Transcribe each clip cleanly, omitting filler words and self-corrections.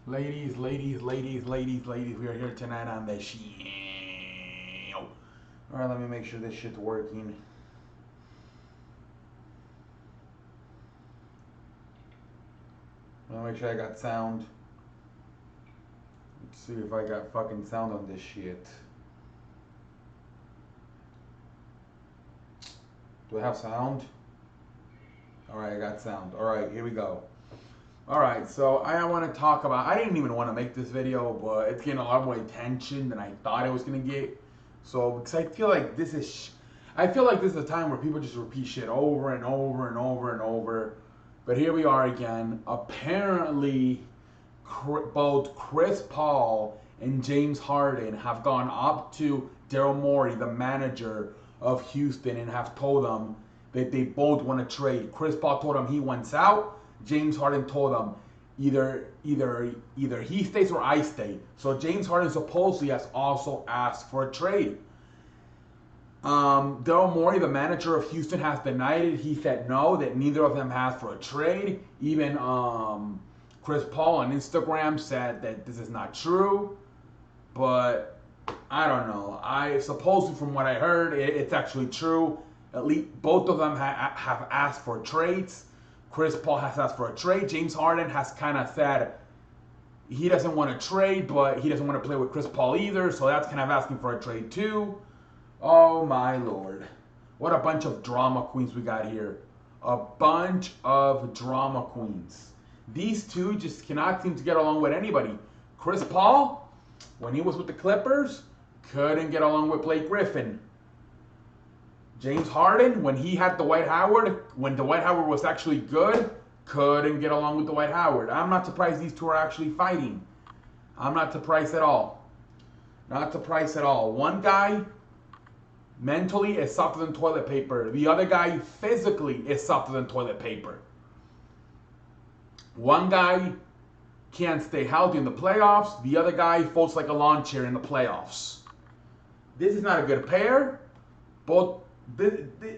Ladies, we are here tonight on the show. Alright, let me make sure this shit's working. Let me make sure I got sound. Let's see if I got fucking sound on this shit. Do I have sound? Alright, I got sound. Alright, here we go. Alright, so I want to talk about, I didn't even want to make this video, but it's getting a lot more attention than I thought it was going to get. So, because I feel like this is a time where people just repeat shit over and over and over and over. But here we are again. Apparently, both Chris Paul and James Harden have gone up to Daryl Morey, the manager of Houston, and have told them that they both want to trade. Chris Paul told him he wants out. James Harden told him either he stays or I stay. So James Harden supposedly has also asked for a trade. Daryl Morey, the manager of Houston, has denied it. He said no, that neither of them asked for a trade. Even Chris Paul on Instagram said that this is not true. But I don't know. I supposedly, from what I heard, it's actually true. At least both of them have asked for trades. Chris Paul has asked for a trade. James Harden has kind of said he doesn't want to trade, but he doesn't want to play with Chris Paul either. So that's kind of asking for a trade too. Oh my lord. What a bunch of drama queens we got here. A bunch of drama queens. These two just cannot seem to get along with anybody. Chris Paul, when he was with the Clippers, couldn't get along with Blake Griffin. James Harden, when he had Dwight Howard, when Dwight Howard was actually good, couldn't get along with Dwight Howard. I'm not surprised these two are actually fighting. I'm not surprised at all. Not surprised at all. One guy mentally is softer than toilet paper. The other guy physically is softer than toilet paper. One guy can't stay healthy in the playoffs. The other guy folds like a lawn chair in the playoffs. This is not a good pair. Both the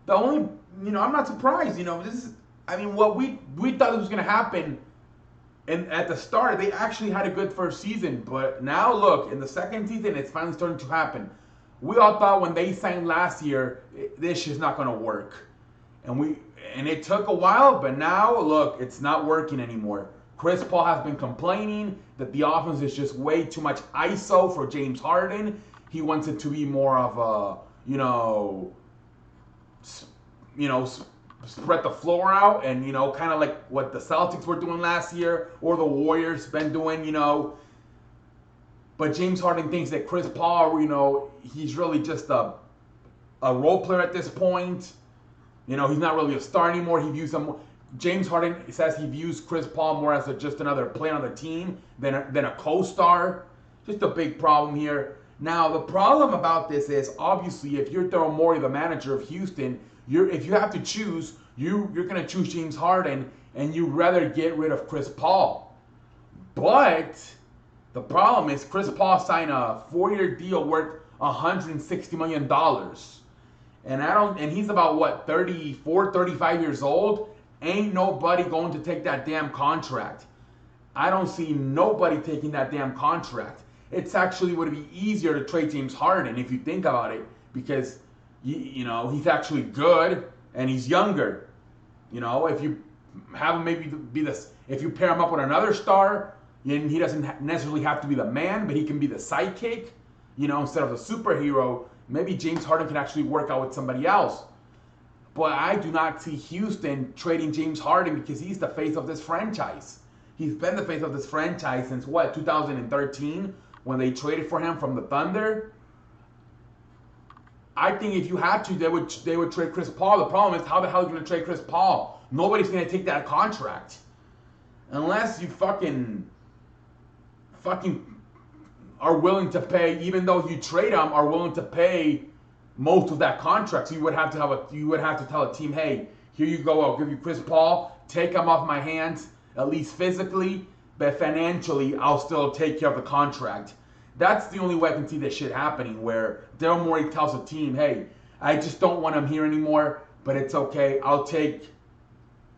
only, I'm not surprised. This is, what we thought was going to happen. And at the start, they actually had a good first season. But now, look, in the second season, it's finally starting to happen. We all thought when they signed last year, this shit's not going to work. And it took a while, but now, look, it's not working anymore. Chris Paul has been complaining that the offense is just way too much ISO for James Harden. He wants it to be more of a, spread the floor out and, kind of like what the Celtics were doing last year or the Warriors been doing, But James Harden thinks that Chris Paul, he's really just a role player at this point. He's not really a star anymore. He views him. James Harden says he views Chris Paul more as just another player on the team than a co-star. Just a big problem here. Now, the problem about this is, obviously, if you're Daryl Morey, the manager of Houston, if you have to choose, you're going to choose James Harden, and you'd rather get rid of Chris Paul. But the problem is Chris Paul signed a 4-year deal worth $160 million. And he's about, what, 34, 35 years old? Ain't nobody going to take that damn contract. I don't see nobody taking that damn contract. It's actually would be easier to trade James Harden if you think about it, because he's actually good and he's younger. If you have him maybe be this, if you pair him up with another star, and he doesn't necessarily have to be the man, but he can be the sidekick, instead of the superhero. Maybe James Harden can actually work out with somebody else. But I do not see Houston trading James Harden because he's the face of this franchise. He's been the face of this franchise since 2013, when they traded for him from the Thunder. I think if you had to, they would trade Chris Paul. The problem is, how the hell are you going to trade Chris Paul? Nobody's going to take that contract. Unless you fucking are willing to pay, even though you trade him, are willing to pay most of that contract. So you would have to tell a team, hey, here you go, I'll give you Chris Paul, take him off my hands, at least physically, but financially, I'll still take care of the contract. That's the only way I can see this shit happening, where Daryl Morey tells a team, hey, I just don't want him here anymore, but it's okay. I'll take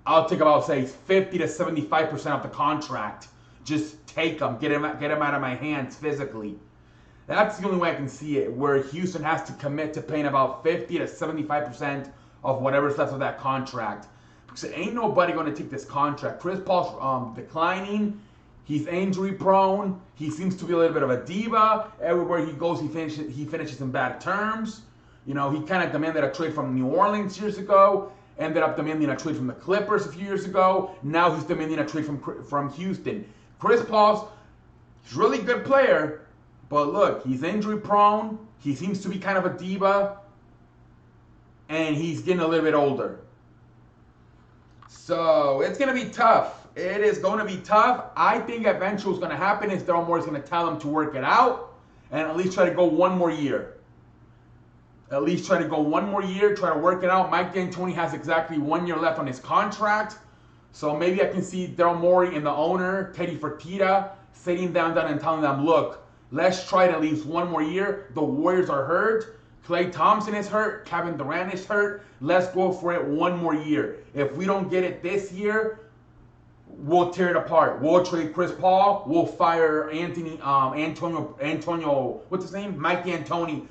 about, say, 50 to 75% of the contract just take him, get him out of my hands physically. That's the only way I can see it, where Houston has to commit to paying about 50 to 75% of whatever's left of that contract. Because ain't nobody going to take this contract. Chris Paul's declining. He's injury prone. He seems to be a little bit of a diva. Everywhere he goes, he finishes in bad terms. You know, he kind of demanded a trade from New Orleans years ago. Ended up demanding a trade from the Clippers a few years ago. Now he's demanding a trade from Houston. Chris Paul's a really good player. But look, he's injury prone. He seems to be kind of a diva. And he's getting a little bit older. So it's going to be tough. It is going to be tough. I think eventually what's going to happen is Daryl Morey is going to tell him to work it out. And at least try to go one more year. At least try to go one more year. Try to work it out. Mike D'Antoni has exactly 1 year left on his contract. So maybe I can see Daryl Morey and the owner, Teddy Fertitta, sitting down and telling them, look, let's try it at least one more year. The Warriors are hurt. Klay Thompson is hurt. Kevin Durant is hurt. Let's go for it one more year. If we don't get it this year, we'll tear it apart. We'll trade Chris Paul. We'll fire Antonio, what's his name? Mike D'Antoni.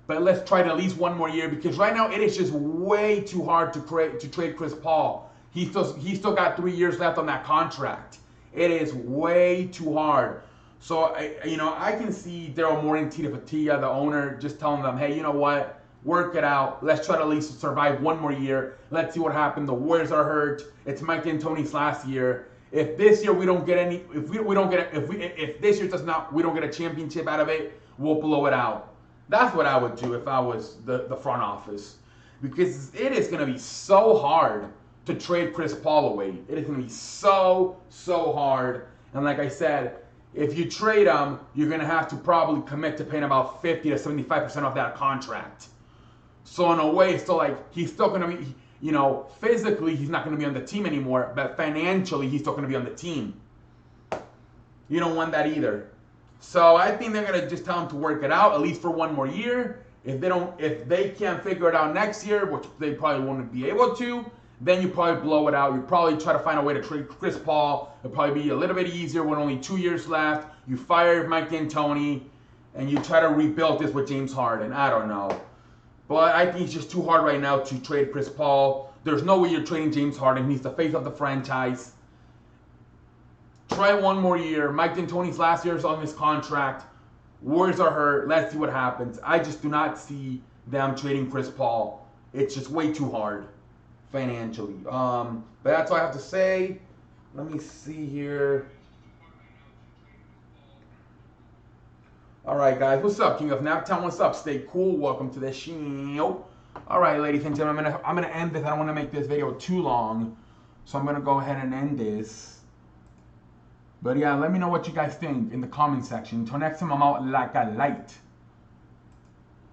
But let's try it at least one more year, because right now it is just way too hard to trade Chris Paul. He's still got 3 years left on that contract. It is way too hard. So, I can see Daryl Morey and Teddy Fertitta, the owner, just telling them, hey, you know what? Work it out. Let's try to at least survive one more year. Let's see what happens. The Warriors are hurt. It's Mike D'Antoni's last year. If this year we don't get any, if this year we don't get a championship out of it, we'll blow it out. That's what I would do if I was the front office, because it is going to be so hard to trade Chris Paul away. It is going to be so hard. And like I said, if you trade him, you're going to have to probably commit to paying about 50 to 75% of that contract. So in a way, it's still like he's still going to be, physically he's not going to be on the team anymore, but financially he's still going to be on the team. You don't want that either. So I think they're going to just tell him to work it out, at least for one more year. If they can't figure it out next year, which they probably won't be able to, then you probably blow it out. You probably try to find a way to trade Chris Paul. It'll probably be a little bit easier with only 2 years left. You fire Mike D'Antoni, and you try to rebuild this with James Harden. I don't know. But I think it's just too hard right now to trade Chris Paul. There's no way you're trading James Harden. He's the face of the franchise. Try one more year. Mike D'Antoni's last year is on his contract. Warriors are hurt. Let's see what happens. I just do not see them trading Chris Paul. It's just way too hard financially. But that's all I have to say. Let me see here. All right, guys. What's up, King of Naptown? What's up? Stay cool. Welcome to the show. All right, ladies and gentlemen. I'm gonna end this. I don't want to make this video too long, so I'm gonna go ahead and end this. But yeah, let me know what you guys think in the comment section. Until next time, I'm out like a light.